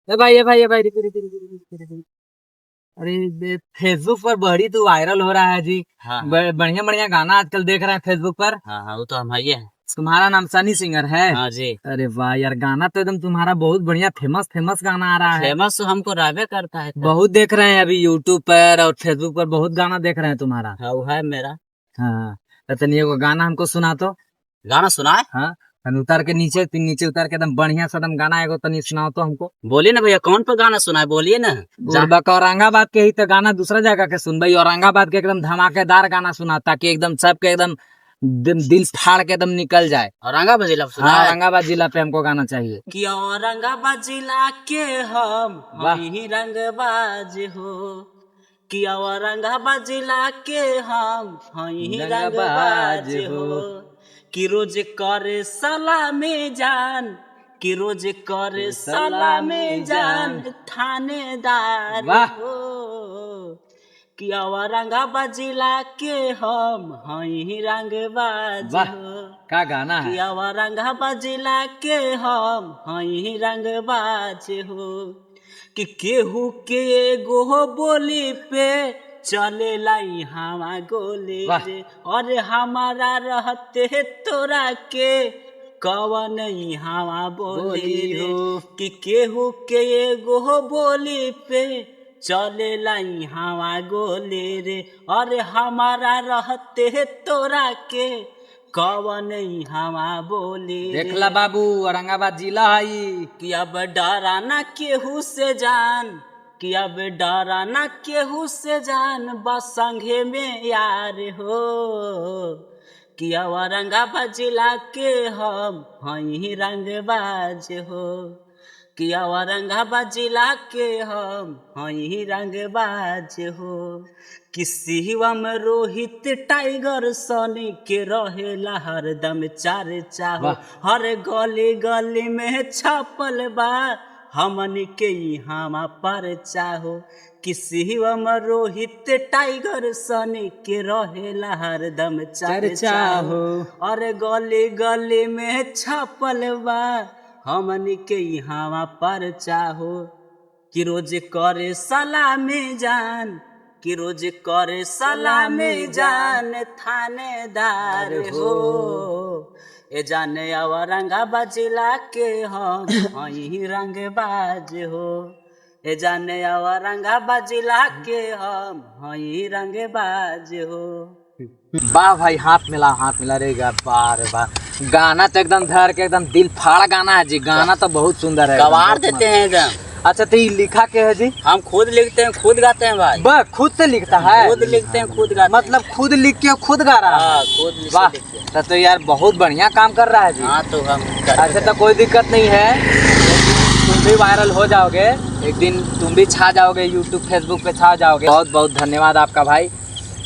ए भाई रुको। अरे फेसबुक पर बड़ी तो वायरल हो रहा है जी। हाँ बढ़िया बढ़िया गाना आजकल देख रहे हैं फेसबुक पर। हाँ वो तो हम है। तुम्हारा नाम सनी सिंगर है? हाँ जी। अरे वाह यार, गाना तो एकदम तुम्हारा बहुत बढ़िया फेमस फेमस गाना आ रहा है। फेमस तो हमको रहबे करता है। बहुत देख रहे हैं अभी यूट्यूब पर और फेसबुक पर, बहुत गाना देख रहे हैं तुम्हारा। हाँ वो है मेरा। हाँ तो तनिए वो गाना हमको सुना तो। गाना सुनाए? हाँ उतर के नीचे नीचे उतर के एकदम बढ़िया सा एकदम गाना एगो तनी सुनाओ तो हमको। बोलिए ना भैया, कौन पर गाना सुनाए बोलिए ना। औरंगाबाद के ही तो गाना दूसरा जगह के सुन भाई। औरंगाबाद के एकदम धमाकेदार गाना सुना ताकि एकदम सबके एकदम दिल फाड़ के एकदम निकल जाए। औरंगाबाद जिला हाँ औरंगाबाद जिला पे हमको गाना चाहिए। कि औरंगाबाद जिला के हम वही रंगबाज हो, कि औरंगाबाद जिला के हम वही रंगबाज हो, कि रोज करे सलामी जान, कि रोज करे सलामी जान थानेदार हो, कि औरंगाबाद जिला के हम हई रंगबाज हो। का गाना है? कि औरंगाबाद जिला के हम हई रंगबाज हो, कि केहू के एगो बोली पे चले लाई हवा गोली रे, और हमारा रहते तोरा के कवन हवा बोली रे, कि केहू के एगो बोली पे चले लाई हवा गोली रे, और हमारा रहते तोरा के कवन हवा बोली। देखला बाबू औरंगाबाद जिला है। कि अब डरा ना केहू से जान, कि अब डरा ना केहू से जान, बस संगे में यार हो, कि औरंगाबाद जिला के हम हई रंगबाज हो, कि औरंगाबाद जिला के हम हई रंगबाज हो, कि शिवम रोहित टाइगर सनी के रहेला हरदम चर्चा हो, हर गली गली में छपल बा हमनी के यहाँ परचा हो, कि शिवम रोहित टाइगर सनी के रहेला हरदम चर्चा हो, और गली गली में छपल बा हमनी के यहाँ परचा हो, कि रोज करे सलामी जान, कि रोज करे सलामी जान थानेदार हो, ए जाने औरंगाबाद जिला के हम हई रंगबाज हो, ए जाने औरंगाबाद जिला के हम हई रंगबाज हो। वाह भाई, हाथ मिला रे बार बार। गाना तो एकदम धर के एकदम दिल फाड़ गाना है जी। गाना तो बहुत सुंदर है, गवार देते हैं एकदम। अच्छा तो ये लिखा के है जी? हम खुद लिखते हैं, खुद गाते हैं भाई। बस खुद से लिखता है? खुद लिखते हैं, खुद गाते। मतलब खुद लिख के खुद गा रहा है? खुद। वाह तो यार बहुत बढ़िया काम कर रहा है जी। हाँ तो हम अच्छा तो कोई दिक्कत नहीं है, तुम भी वायरल हो जाओगे एक दिन, तुम भी छा जाओगे यूट्यूब फेसबुक पे छा जाओगे। बहुत बहुत धन्यवाद आपका भाई।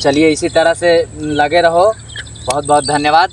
चलिए इसी तरह से लगे रहो, बहुत बहुत धन्यवाद।